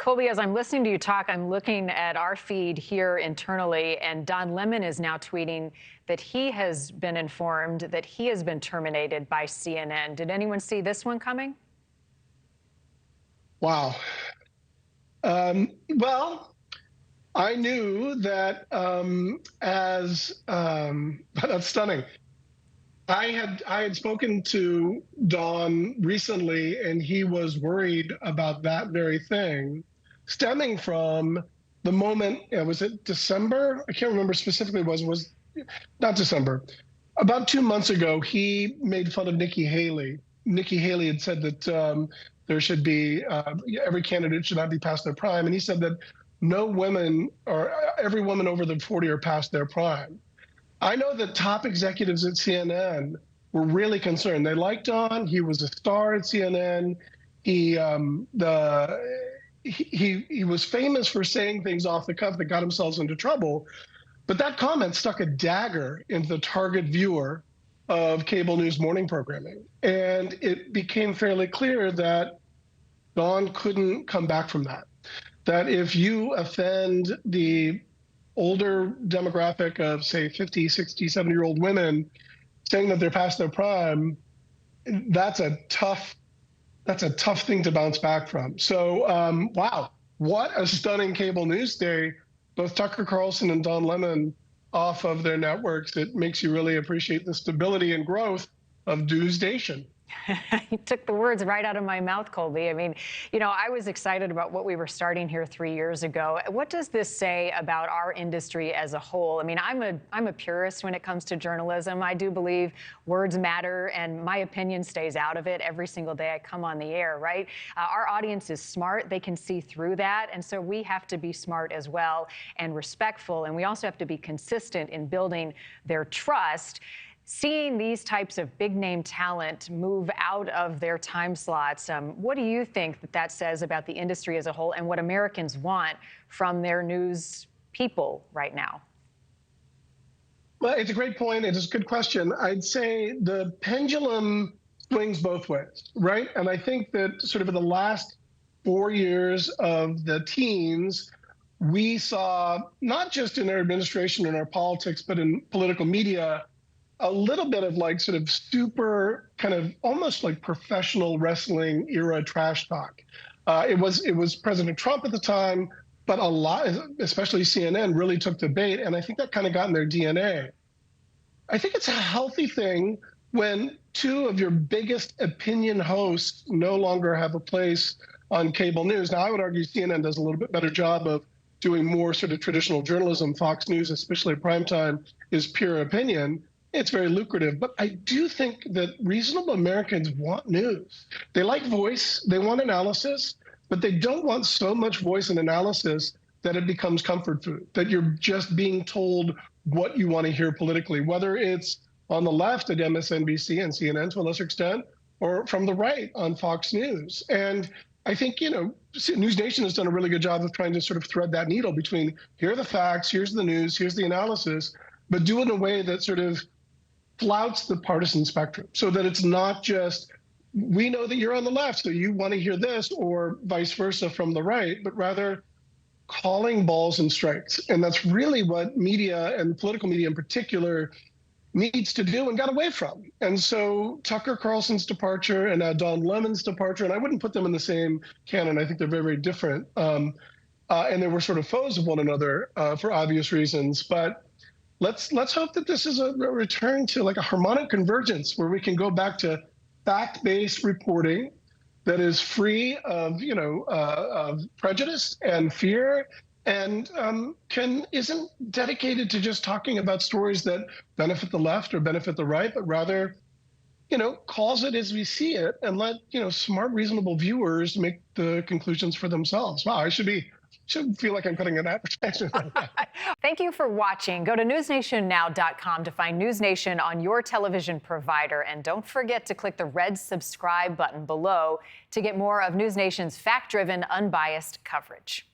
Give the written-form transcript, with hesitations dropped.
Colby, as I'm listening to you talk, I'm looking at our feed here internally, and Don Lemon is now tweeting that he has been informed that he has been terminated by CNN. Did anyone see this one coming? Wow. Well, I knew that that's stunning. I had spoken to Don recently, and he was worried about that very thing, stemming from the moment. Was it December? I can't remember specifically. Was not December. About 2 months ago, he made fun of Nikki Haley. Nikki Haley had said that there should be every candidate should not be past their prime, and he said that no women or every woman over the 40 are past their prime. I know that top executives at CNN were really concerned. They liked Don. He was a star at CNN. He was famous for saying things off the cuff that got himself into trouble. But that comment stuck a dagger into the target viewer of cable news morning programming. And it became fairly clear that Don couldn't come back from that. That if you offend the older demographic of, say, 50, 60, 70-year-old women saying that they're past their prime, that's a tough thing to bounce back from. So, wow, what a stunning cable news day. Both Tucker Carlson and Don Lemon off of their networks. It makes you really appreciate the stability and growth of NewsNation. You took the words right out of my mouth, Colby. I mean, you know, I was excited about what we were starting here 3 years ago. What does this say about our industry as a whole? I mean, I'm a purist when it comes to journalism. I do believe words matter, and my opinion stays out of it every single day I come on the air, right? Our audience is smart. They can see through that, and so we have to be smart as well and respectful, and we also have to be consistent in building their trust. Seeing these types of big-name talent move out of their time slots, what do you think that says about the industry as a whole and what Americans want from their news people right now? Well, it's a great point. It is a good question. I'd say the pendulum swings both ways, right? And I think that sort of in the last 4 years of the teens, we saw, not just in our administration and our politics, but in political media, a little bit of like sort of super kind of almost like professional wrestling era trash talk. It was President Trump at the time, but a lot, especially CNN, really took the bait, and I think that kind of got in their DNA. I think it's a healthy thing when two of your biggest opinion hosts no longer have a place on cable news. Now, I would argue CNN does a little bit better job of doing more sort of traditional journalism. Fox News, especially at primetime, is pure opinion. It's very lucrative, but I do think that reasonable Americans want news. They like voice, they want analysis, but they don't want so much voice and analysis that it becomes comfort food, that you're just being told what you want to hear politically, whether it's on the left at MSNBC and CNN to a lesser extent, or from the right on Fox News. And I think, you know, NewsNation has done a really good job of trying to sort of thread that needle between here are the facts, here's the news, here's the analysis, but do it in a way that sort of flouts the partisan spectrum, so that it's not just, we know that you're on the left, so you want to hear this, or vice versa from the right, but rather calling balls and strikes. And that's really what media, and political media in particular, needs to do and got away from. And so Tucker Carlson's departure and now Don Lemon's departure, and I wouldn't put them in the same canon. I think they're very, very different. And they were sort of foes of one another for obvious reasons. But let's hope that this is a return to like a harmonic convergence where we can go back to fact-based reporting that is free of, you know, of prejudice and fear, and isn't dedicated to just talking about stories that benefit the left or benefit the right, but rather, you know, calls it as we see it and let, you know, smart, reasonable viewers make the conclusions for themselves. Wow, I should feel like I'm putting an advertisement. Thank you for watching. Go to newsnationnow.com to find NewsNation on your television provider. And don't forget to click the red subscribe button below to get more of NewsNation's fact-driven, unbiased coverage.